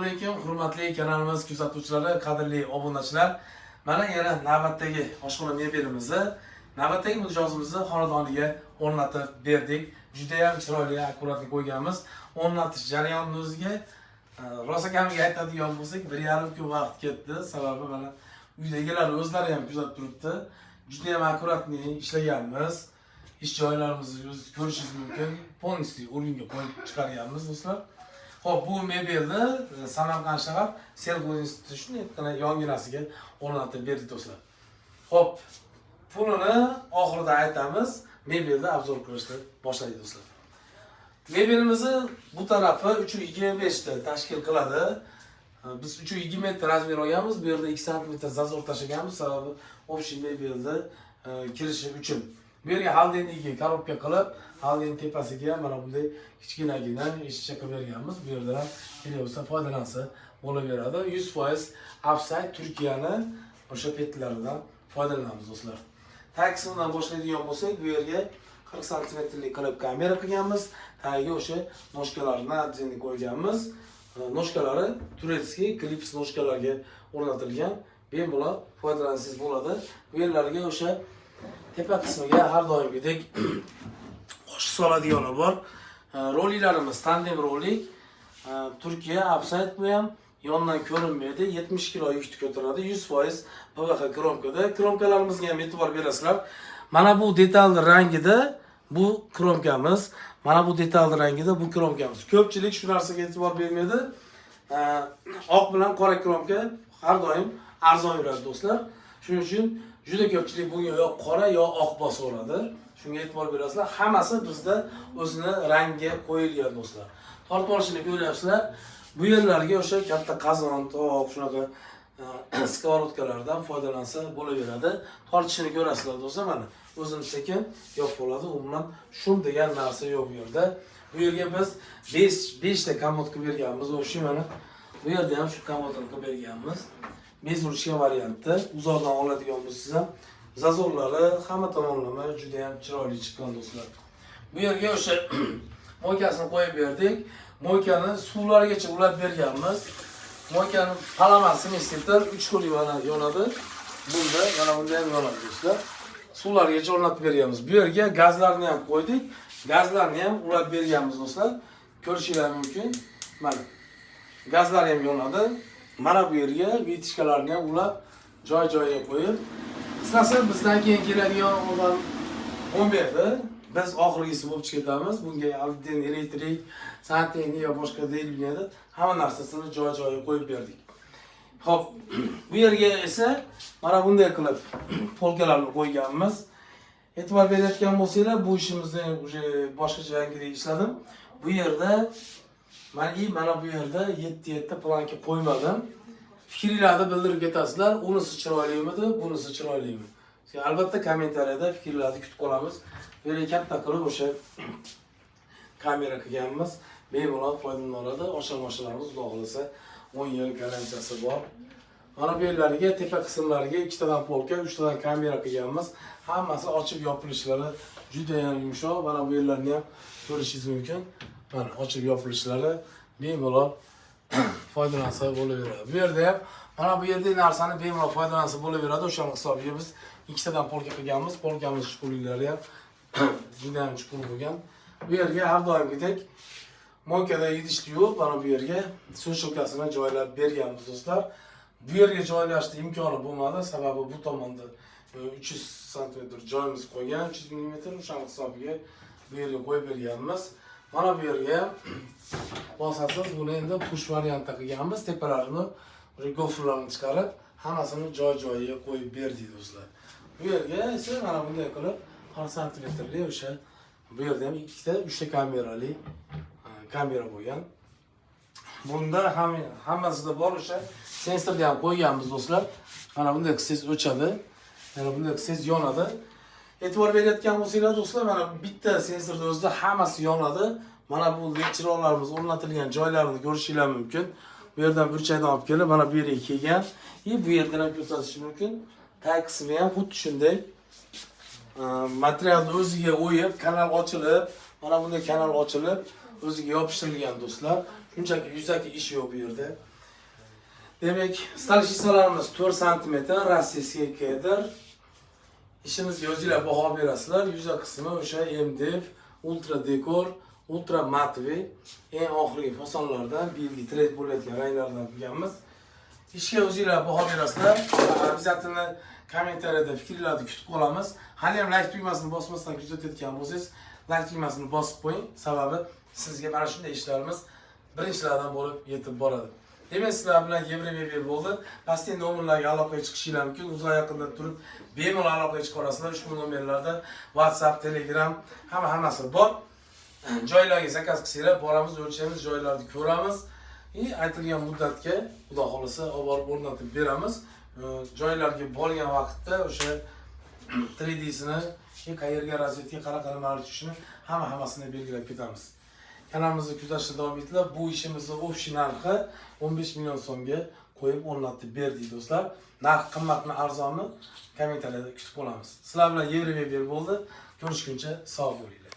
Assalomu alaykum, hurmatli kanalimiz kuzatuvchilari, qadrli obunachilar. Mana yana navbatdagi oshxona mebelimizni, navbatdagi mijozimizni xonadoniga o'rnatib berdik. Juda ham chiroyli, akkuratli qo'yganmiz. O'rnatish jarayonining o'ziga rosa kamiga aytadigan bo'lsak, 1,5 kun vaqt ketdi. Sababi mana uydagilar o'zlari ham kuzatib turibdi. Juda ham akkuratli ishlaganmiz. Ish joylarimizni o'zingiz ko'rishingiz mumkin. Polностью o'ringa qo'yib chiqarganmiz do'stlar. Xo'p, bu mebelni Samarqand shahar Selg'uz institutining yonginasiga o'rnatib berdik do'stlar. Xo'p, pulini oxirida aytamiz. Mebelni obzor qilishni boshlaydik do'stlar. Mebelimizni bu tarafi 325 ta tashkil qiladi. Biz 320 metr razmer olganmiz. Bu yerda 2 sm zazor tashlaganmiz, sababi общий mebelni kirishi uchun. Bu yerga holdingni korobka qilib, holding tepasiga mana bunday kichkinagina eshikcha qilib berganmiz. Bu yerda ham kelsa foydalansa bo'laveradi. 100% Upside Turkiyani o'sha petlaridan foydalanamiz do'stlar. Taksidan boshlaydigan bo'lsak, bu yerga 40 sm qilib kamera qilganmiz. Tagiga o'sha noshkalarni adjeni qo'yganmiz. Noshkalari turetskiy klips noshkalarga o'rnatilgan. Bemalol foydalansangiz bo'ladi. Bu yerlarga o'sha tepa qismiga har doimgidek qo'shib soladiganlar bor. Roliklarimiz tandem rolik. Turkiya Upside bu ham yondan ko'rinmaydi. 70 kg yukni ko'taradi. 100% PVH kromkada. Kromkalarimizga ham e'tibor berasizlar. Mana bu detalli rangida bu kromkamiz. Mana bu detalli rangida bu kromkamiz. Ko'pchilik shu narsaga e'tibor bermaydi. Oq bilan qora kromka har doim arzon yuradi do'stlar. Shuning uchun juda ko'pchilik bunga yo qora yo oq bosaveradi. Shunga e'tibor berasizlar. Hammasi bizda o'zini rangiga qo'yilgan do'stlar. Tortib olishini ko'ryapsizlar. Bu yerlarga o'sha katta qozon, tovoq, shunaqa skоворodkalardan foydalansa bo'laveradi. Tortishini ko'rasizlar do'stlar, mana o'zini sekin yo'q bo'ladi. Umuman shum degan narsa yo'q bu yerda. Bu yerga biz 5 ta komod qilib berganmiz. O'sha mana bu yerda ham shu komodni qilib berganmiz. Mezurishga variantda uzoqdan oladigan bo'lsangiz ham zazorlari hamma tomonlama juda ham chiroyli chiqqan do'stlar. Bu yerga o'sha moykasini qo'yib berdik. Moykani suvlarigacha ulab berganmiz. Moykani palamasi mesetr 3 xil yonadi. Bunda mana bunday ham yonadi do'stlar. Suvlarigacha o'rnatib berganmiz. Bu yerga gazlarni ham qo'ydik. Gazlarni ham ulab berganmiz do'stlar. Ko'rishingiz mumkin. Mana gazlar ham yonadi. Mana bu yerga vitishkalarni ham ulab joy-joyiga qo'yib, istasa bizdan keyin keladigan odam 11 biz oxirgisi bo'lib ketamiz. Bunga albatta elektrik, santexnika va boshqa deyilmaydi. Hamma narsasini joy-joyiga qo'yib berdik. Xo'p, bu yerga esa mana bunday qilib polkalarni qo'yganmiz. E'tibor berayotgan bo'lsanglar, bu ishimizni boshqacha rangda ishladim. Bu yerda mana bu yerda 7 planka qo'ymadim. Fikringizni bildirib ketasizlar. Unisi chiroylimi, bunisi chiroylimi? Albatta kommentariyada fikrlarni kutib qolamiz. Bu yerga katta qilib o'sha kamera qilganmiz. Bemalol foydalaniladi. Oshxonalarimiz xudo xolasa 10 yil garantiyasi bor. Mana bu yerlarga tepa qismlariga 2 tadan polka, 3 tadan kamera qilganmiz. Hammasi ochib yopilishlari juda ham yumshoq. Mana bu yerlarni ham ko'rishingiz mumkin. Mana ochib yopilishlari bemalol foydalansa bo'laveradi. Bu yerda ham mana bu yerda narsani bemalol foydalansa bo'laveradi. O'shaning hisobiga biz 2 tadan polka qilganmiz. Polkamiz chuqurliklari ham juda ham chuqur bo'lgan. Bu yerga har doimgidek moykada idishni yuvib, mana bu yerga suv shilkasini joylab berganmiz do'stlar. Bu yerga joylashni imkoni bo'lmadi, sababi bu tomonda 300 sm joyimiz qolgan, 300 mm o'shaning hisobiga bu yerga qo'yib berganmiz. Mana bu yerga bosasiz buni endi push variantda qilganmiz. Tepalarini o'sha gofrlarni chiqarib, hammasini joy-joyiga qo'yib berdik do'stlar. Bu yerga esa mana bunday qilib 40 sm o'sha bu yerda ham 2 ta, 3 ta kamerali kamera bo'lgan. Bunda hammasida bor o'sha sensorni ham qo'yganmiz do'stlar. Mana bunday qilsangiz o'chadi. Mana bunday qilsangiz yonadi. E'tibor berayotgan bo'lsanglar do'stlar, mana bitta sensorda o'zida hammasi yonadi. Mana bu lekchironlarimiz o'rnatilgan joylarini ko'rishingiz mumkin. Bu yerdan burchakdan olib kelib, mana bu yerga kelgan. Bu yerdan ham ko'rsatish mumkin. Tag qismi ham xuddi shunday. Materialni o'ziga o'yib, kanal ochilib, mana bunday kanal ochilib, o'ziga yopishtirilgan do'stlar. Shunchaki yuzaki ish yo'q bu yerda. Demak, stol shisalarimiz 4 sm, rossiyskiy kedr. İşimizga o'zinglar baho berasizlar. Yuza qismi o'sha MDF, ultra dekor, ultra matvi, eng oxirgi fasonlardan belgi trend bo'layotgan ranglardan qilganmiz. Ishga o'zinglar baho berasizlar. Обязательно kommentariyada fikrlarni kutib qolamiz. Hali ham like tugmasini bosmasdan kuzatayotgan bo'lsangiz, like tugmasini bosib qo'ying. Sababi sizga mana shunday ishlarimiz birinchilardan bo'lib yetib boradi. Demak, sizlar bilan Yevremebel bo'ldi. Pastdagi nomerlarga aloqaga chiqishingiz mumkin. Uzoq yaqinda turib bemalol aloqaga chiqa olasizlar. Ushbu nomerlarda WhatsApp, Telegram hammasi bor. Joylarga zakaz qilsanglar, boramiz, o'lchaymiz, joylarni ko'ramiz. Aytilgan muddatga Xudo xolasa olib borib o'rnatib beramiz. Joylarga borgan vaqtda o'sha 3D'sini, qayerga razvedka qanaqa nimalar tushishini hammasini belgilab ketamiz. Kanalimizni kuzatishda davom etinglar. Bu ishimizni общий narxi 15 million so'mga qo'yib o'rnatib berdik do'stlar. Narx qimmatmi, arzonmi? Kommentariyada kutib qolamiz. Sizlar bilan Yevremebel bo'ldi. Ko'rishguncha sog' bo'linglar.